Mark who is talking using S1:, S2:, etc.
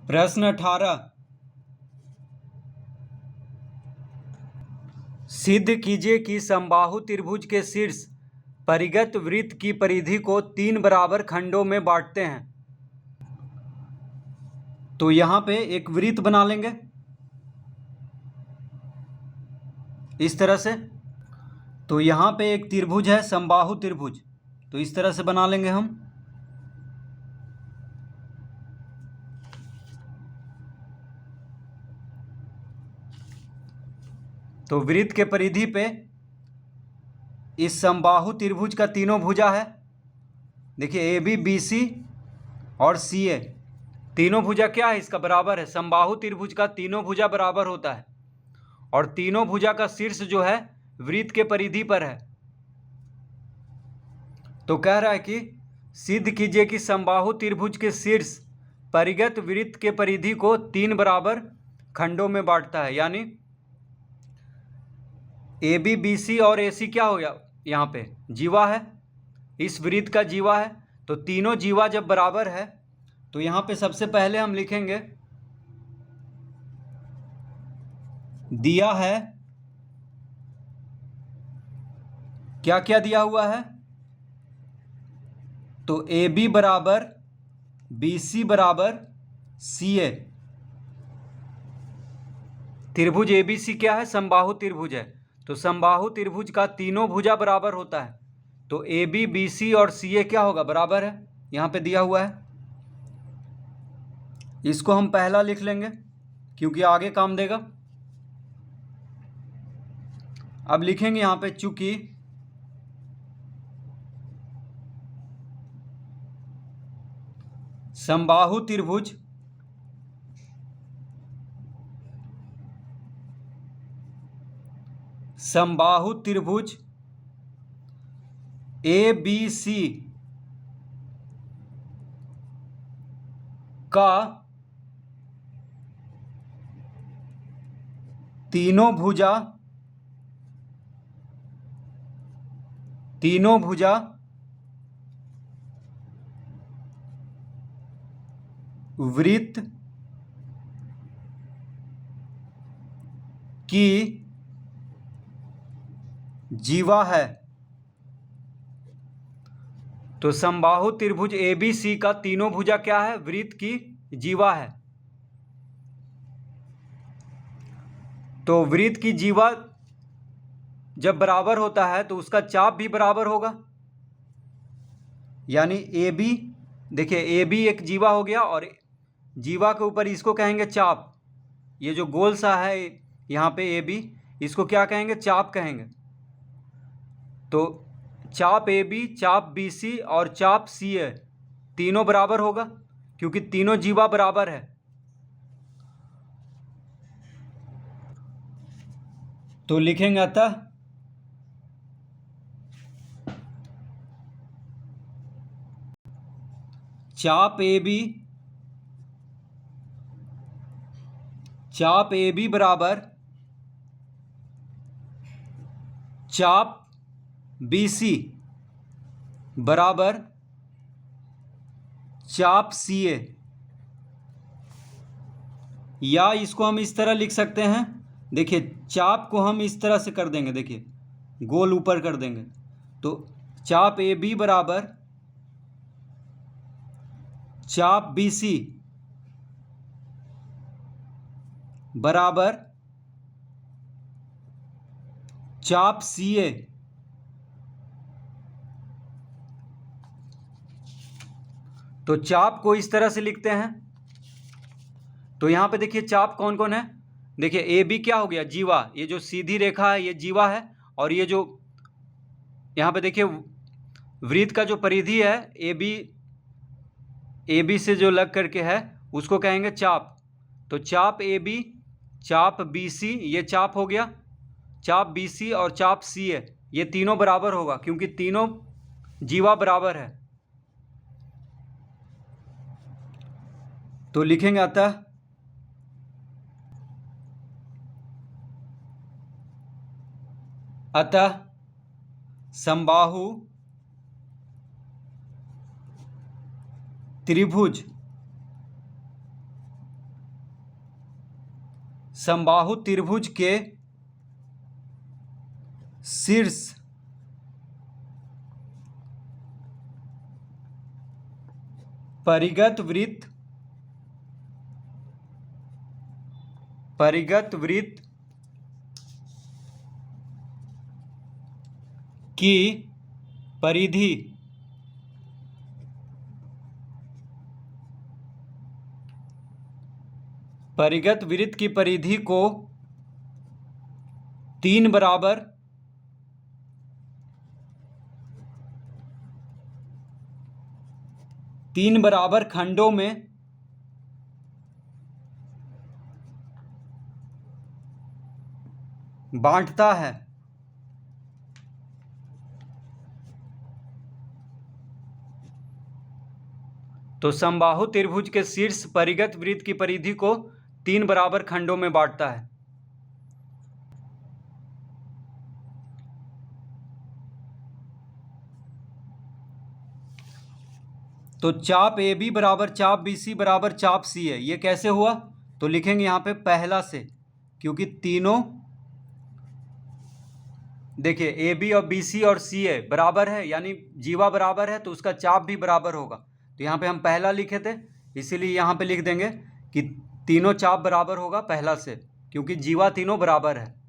S1: प्रश्न 18। सिद्ध कीजिए कि समबाहु त्रिभुज के शीर्ष परिगत वृत्त की परिधि को 3 बराबर खंडों में बांटते हैं। तो यहाँ पे एक वृत्त बना लेंगे इस तरह से। तो यहाँ पे एक त्रिभुज है समबाहु त्रिभुज, तो इस तरह से बना लेंगे हम। तो वृत्त के परिधि पे इस समबाहु त्रिभुज का तीनों भुजा है। देखिए ए बी बी सी और सी ए, तीनों भुजा क्या है इसका बराबर है। समबाहु त्रिभुज का तीनों भुजा बराबर होता है और तीनों भुजा का शीर्ष जो है वृत्त के परिधि पर है। तो कह रहा है कि सिद्ध कीजिए कि समबाहु त्रिभुज के शीर्ष परिगत वृत्त के परिधि को 3 बराबर खंडों में बांटता है। यानी ए बी बी सी और ए सी क्या हो गया, यहाँ पे जीवा है, इस वृत्त का जीवा है। तो तीनों जीवा जब बराबर है तो यहाँ पे सबसे पहले हम लिखेंगे दिया है, क्या क्या दिया हुआ है। तो ए बी बराबर बी सी बराबर सी ए। त्रिभुज ए बी सी क्या है, समबाहु त्रिभुज है। तो समबाहु त्रिभुज का तीनों भुजा बराबर होता है। तो ए बी बी सी और सी ए क्या होगा, बराबर है, यहाँ पे दिया हुआ है। इसको हम पहला लिख लेंगे क्योंकि आगे काम देगा। अब लिखेंगे यहाँ पे चूंकि समबाहु त्रिभुज ए बी सी का तीनों भुजा वृत्त की जीवा है। तो समबाहु त्रिभुज ए बी सी का तीनों भुजा क्या है, वृत्त की जीवा है। तो वृत्त की जीवा जब बराबर होता है तो उसका चाप भी बराबर होगा। यानी ए बी, देखिए ए बी एक जीवा हो गया और जीवा के ऊपर इसको कहेंगे चाप। ये जो गोल सा है यहाँ पे ए बी, इसको क्या कहेंगे, चाप कहेंगे। तो चाप ए बी, चाप बी सी और चाप सी ए तीनों बराबर होगा क्योंकि तीनों जीवा बराबर है। तो लिखेंगे अतः चाप ए बी बराबर चाप बी सी बराबर चाप सी ए। या इसको हम इस तरह लिख सकते हैं, देखिए चाप को हम इस तरह से कर देंगे, देखिए गोल ऊपर कर देंगे। तो चाप ए बी बराबर चाप बी सी बराबर चाप सी ए। तो चाप को इस तरह से लिखते हैं। तो यहाँ पे देखिए चाप कौन कौन है, देखिए ए बी क्या हो गया, जीवा, ये जो सीधी रेखा है ये जीवा है। और ये जो यहाँ पे देखिए वृत्त का जो परिधि है ए बी से जो लग करके है उसको कहेंगे चाप। तो चाप ए बी, चाप बी सी, ये चाप हो गया, चाप बी सी और चाप सी ए, ये तीनों बराबर होगा क्योंकि तीनों जीवा बराबर है। तो लिखेंगे अतः समबाहु त्रिभुज समबाहु त्रिभुज के शीर्ष परिगत वृत्त की परिधि को 3 बराबर खंडों में बांटता है। तो समबाहु त्रिभुज के शीर्ष परिगत वृत्त की परिधि को 3 बराबर खंडों में बांटता है। तो चाप AB बराबर चाप BC बराबर चाप CA, ये कैसे हुआ? तो लिखेंगे यहाँ पे पहला से, क्योंकि तीनों देखिए AB और BC और CA बराबर है, यानी जीवा बराबर है, तो उसका चाप भी बराबर होगा। तो यहाँ पे हम पहला लिखे थे, इसीलिए यहाँ पे लिख देंगे कि तीनों चाप बराबर होगा पहला से, क्योंकि जीवा तीनों बराबर है।